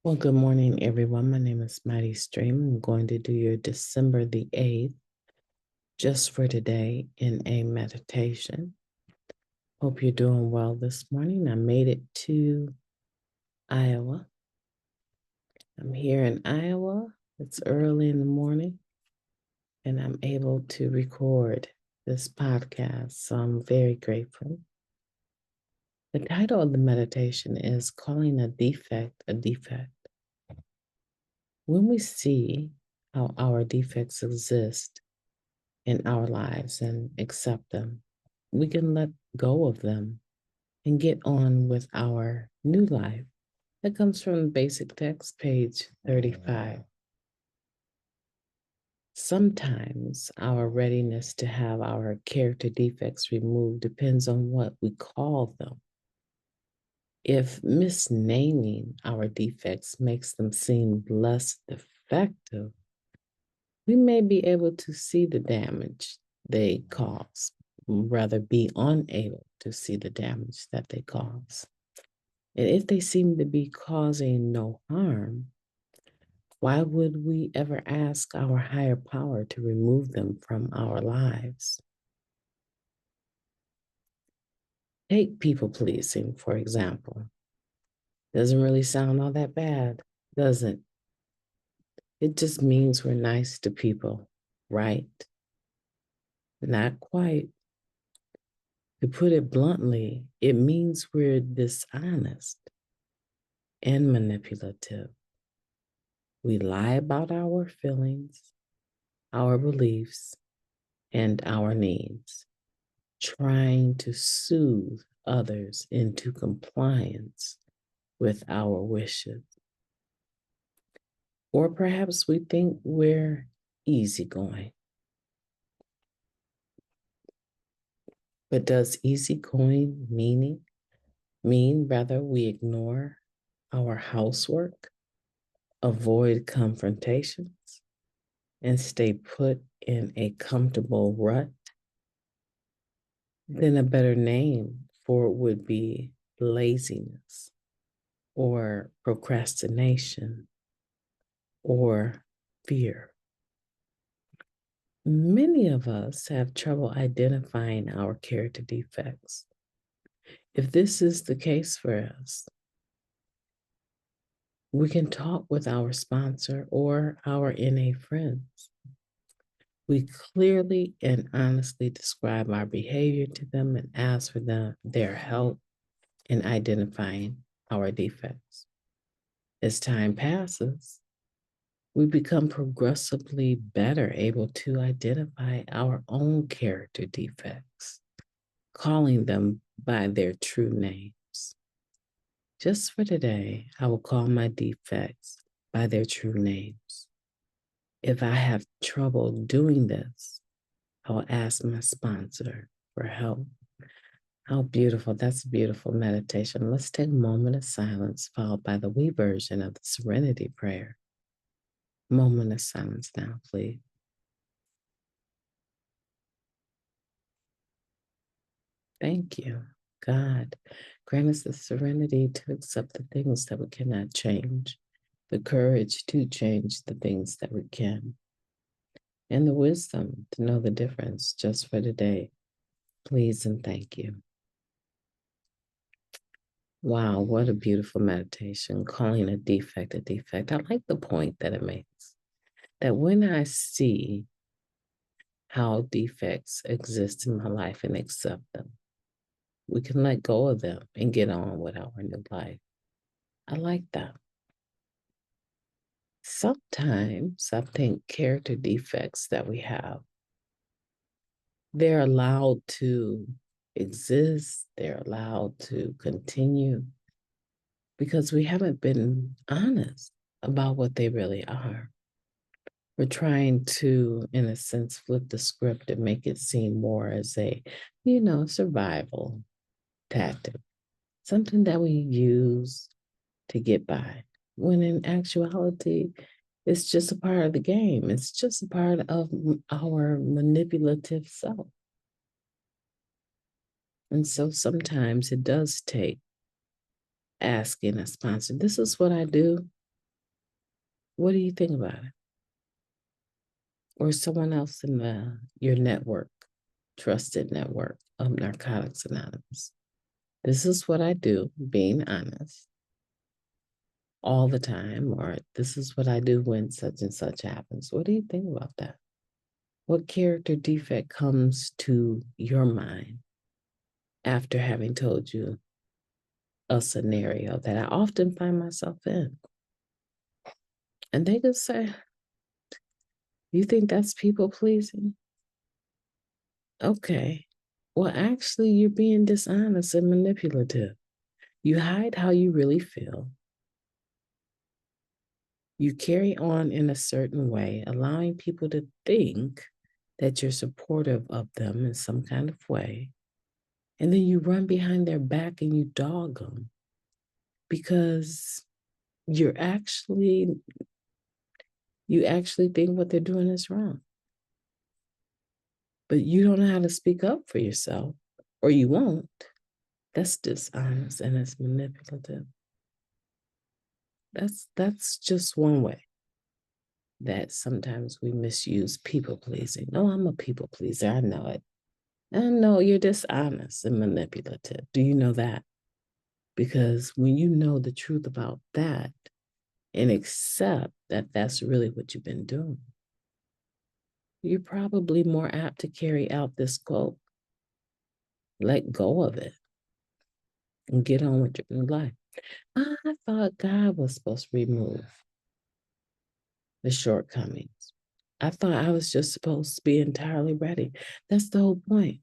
Well, good morning, everyone. My name is MightyStream. I'm going to do your December the 8th, just for today, in a meditation. Hope you're doing well this morning. I made it to Iowa. I'm here in Iowa. It's early in the morning, and I'm able to record this podcast, so I'm very grateful. The title of the meditation is Calling a Defect a Defect. When we see how our defects exist in our lives and accept them, we can let go of them and get on with our new life. That comes from the basic text, page 35. Sometimes our readiness to have our character defects removed depends on what we call them. If misnaming our defects makes them seem less defective, we may be able to see the damage they cause, rather be unable to see the damage that they cause. And if they seem to be causing no harm, why would we ever ask our higher power to remove them from our lives? Take people pleasing, for example. Doesn't really sound all that bad, does it? It just means we're nice to people, right? Not quite. To put it bluntly, it means we're dishonest and manipulative. We lie about our feelings, our beliefs, and our needs, trying to soothe others into compliance with our wishes. Or perhaps we think we're easygoing. But does easygoing mean rather we ignore our housework, avoid confrontations, and stay put in a comfortable rut? Then a better name for it would be laziness or procrastination or fear. Many of us have trouble identifying our character defects. If this is the case for us, we can talk with our sponsor or our NA friends. We clearly and honestly describe our behavior to them and ask for their help in identifying our defects. As time passes, we become progressively better able to identify our own character defects, calling them by their true names. Just for today, I will call my defects by their true names. If I have trouble doing this, I will ask my sponsor for help. How beautiful. That's a beautiful meditation. Let's take a moment of silence, followed by the we version of the Serenity Prayer. Moment of silence now, please. Thank you, God. Grant us the serenity to accept the things that we cannot change, the courage to change the things that we can, and the wisdom to know the difference just for today. Please and thank you. Wow, what a beautiful meditation, calling a defect a defect. I like the point that it makes, that when I see how defects exist in my life and accept them, we can let go of them and get on with our new life. I like that. Sometimes I think character defects that we have, they're allowed to exist, they're allowed to continue because we haven't been honest about what they really are. We're trying to, in a sense, flip the script and make it seem more as a, survival tactic, something that we use to get by, when in actuality, it's just a part of the game. It's just a part of our manipulative self. And so sometimes it does take asking a sponsor, this is what I do. What do you think about it? Or someone else in your network, trusted network of Narcotics Anonymous. This is what I do, being honest, all the time, or this is what I do when such and such happens. What do you think about that? What character defect comes to your mind after having told you a scenario that I often find myself in? And they could say, you think that's people pleasing? Okay. Well, actually, you're being dishonest and manipulative. You hide how you really feel. You carry on in a certain way, allowing people to think that you're supportive of them in some kind of way. And then you run behind their back and you dog them because you actually think what they're doing is wrong. But you don't know how to speak up for yourself, or you won't. That's dishonest and it's manipulative. That's just one way that sometimes we misuse people pleasing. No, I'm a people pleaser. I know it. And no, you're dishonest and manipulative. Do you know that? Because when you know the truth about that and accept that that's really what you've been doing, you're probably more apt to carry out this quote. Let go of it and get on with your new life. I thought God was supposed to remove the shortcomings. I thought I was just supposed to be entirely ready. That's the whole point.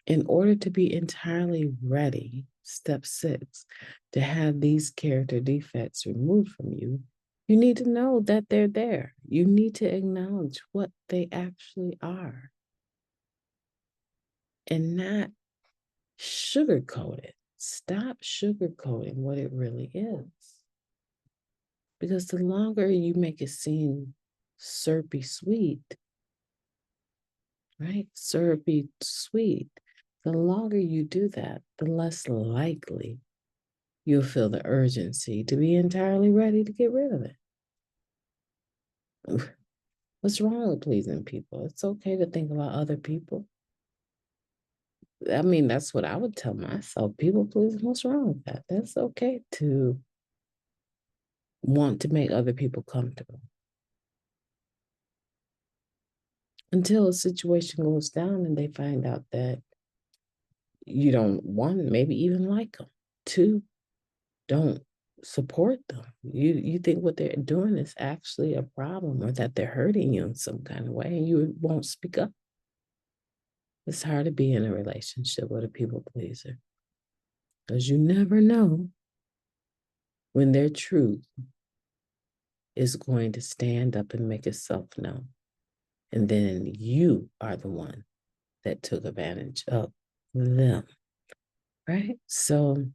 In order to be entirely ready, step 6, to have these character defects removed from you, you need to know that they're there. You need to acknowledge what they actually are and not sugarcoat it. Stop sugarcoating what it really is. Because the longer you make it seem syrupy sweet, right? Syrupy sweet, the longer you do that, the less likely you'll feel the urgency to be entirely ready to get rid of it. What's wrong with pleasing people? It's okay to think about other people. I mean, that's what I would tell myself. People pleasing, what's wrong with that? That's okay to want to make other people comfortable. Until a situation goes down and they find out that you don't, one, maybe even like them. Two, don't support them. You think what they're doing is actually a problem or that they're hurting you in some kind of way and you won't speak up. It's hard to be in a relationship with a people pleaser because you never know when their truth is going to stand up and make itself known. And then you are the one that took advantage of them, right? So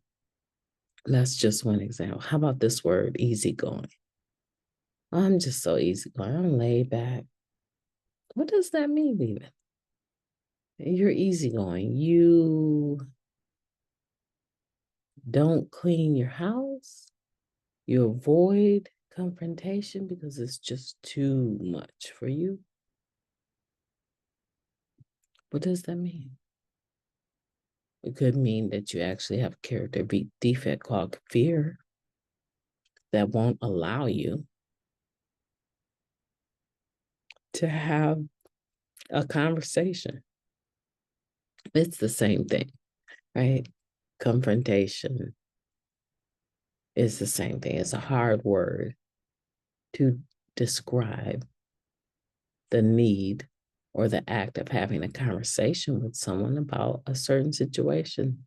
that's just one example. How about this word, easygoing? I'm just so easygoing. I'm laid back. What does that mean, even? You're easygoing. You don't clean your house. You avoid confrontation because it's just too much for you. What does that mean? It could mean that you actually have a character defect called fear that won't allow you to have a conversation. It's the same thing, right? Confrontation is the same thing. It's a hard word to describe the need or the act of having a conversation with someone about a certain situation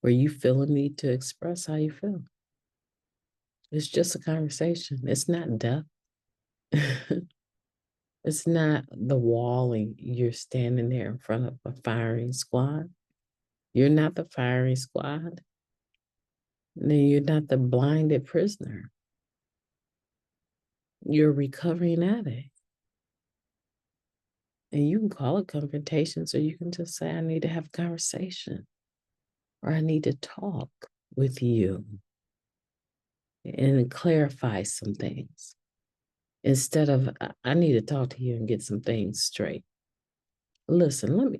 where you feel a need to express how you feel. It's just a conversation. It's not death. It's not the wall and you're standing there in front of a firing squad. You're not the firing squad. Then you're not the blinded prisoner. You're a recovering addict. And you can call it confrontation, so you can just say, I need to have a conversation or I need to talk with you. and clarify some things instead of, I need to talk to you and get some things straight. Listen,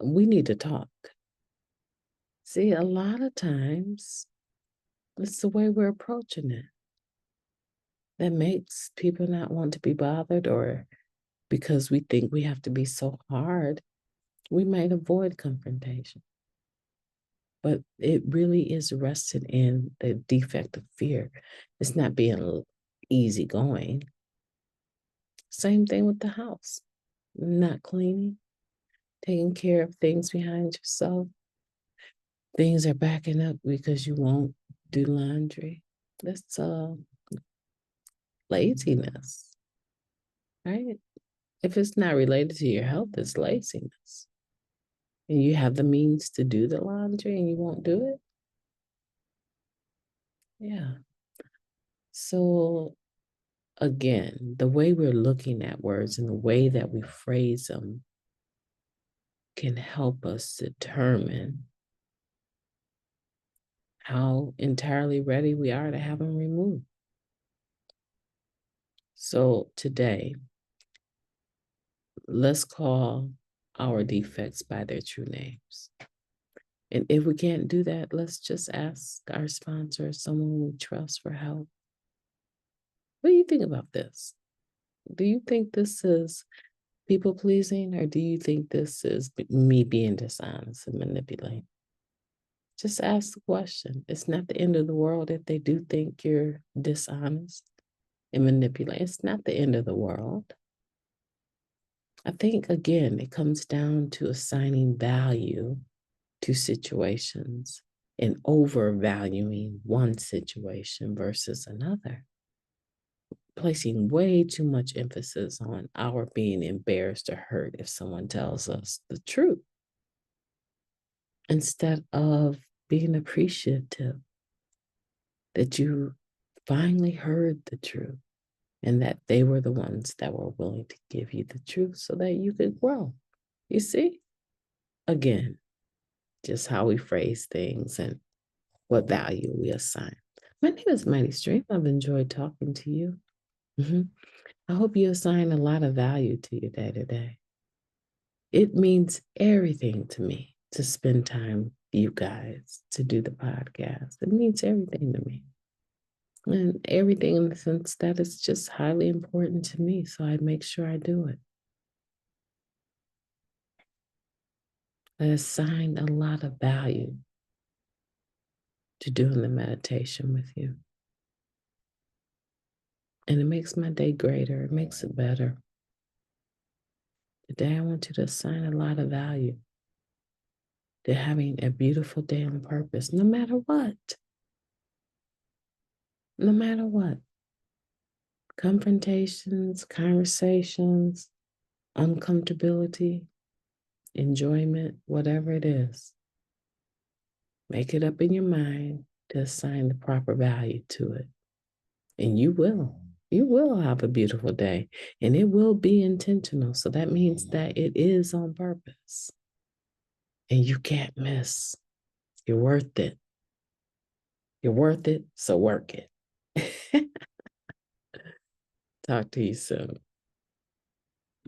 we need to talk. See, a lot of times it's the way we're approaching it that makes people not want to be bothered, or because we think we have to be so hard, we might avoid confrontation. But it really is rested in the defect of fear. It's not being easygoing. Same thing with the house. Not cleaning, taking care of things behind yourself. Things are backing up because you won't do laundry. That's laziness, right? If it's not related to your health, it's laziness. And you have the means to do the laundry and you won't do it. Yeah. So again, the way we're looking at words and the way that we phrase them can help us determine how entirely ready we are to have them removed. So today, let's call our defects by their true names. And if we can't do that, let's just ask our sponsor, someone we trust, for help. What do you think about this? Do you think this is people pleasing, or do you think this is me being dishonest and manipulating? Just ask the question. It's not the end of the world if they do think you're dishonest and manipulating. It's not the end of the world. I think, again, it comes down to assigning value to situations and overvaluing one situation versus another, placing way too much emphasis on our being embarrassed or hurt if someone tells us the truth, instead of being appreciative that you finally heard the truth and that they were the ones that were willing to give you the truth so that you could grow. You see? Again, just how we phrase things and what value we assign. My name is Mighty Stream. I've enjoyed talking to you. I hope you assign a lot of value to your day to day. It means everything to me to spend time with you guys, to do the podcast. It means everything to me. And everything in the sense that it's just highly important to me. So I make sure I do it. I assign a lot of value to doing the meditation with you. And it makes my day greater. It makes it better. Today, I want you to assign a lot of value to having a beautiful day on purpose, no matter what. No matter what. Confrontations, conversations, uncomfortability, enjoyment, whatever it is. Make it up in your mind to assign the proper value to it. And you will. You will have a beautiful day, and it will be intentional. So that means that it is on purpose. And you can't miss. You're worth it. You're worth it, so work it. Talk to you soon.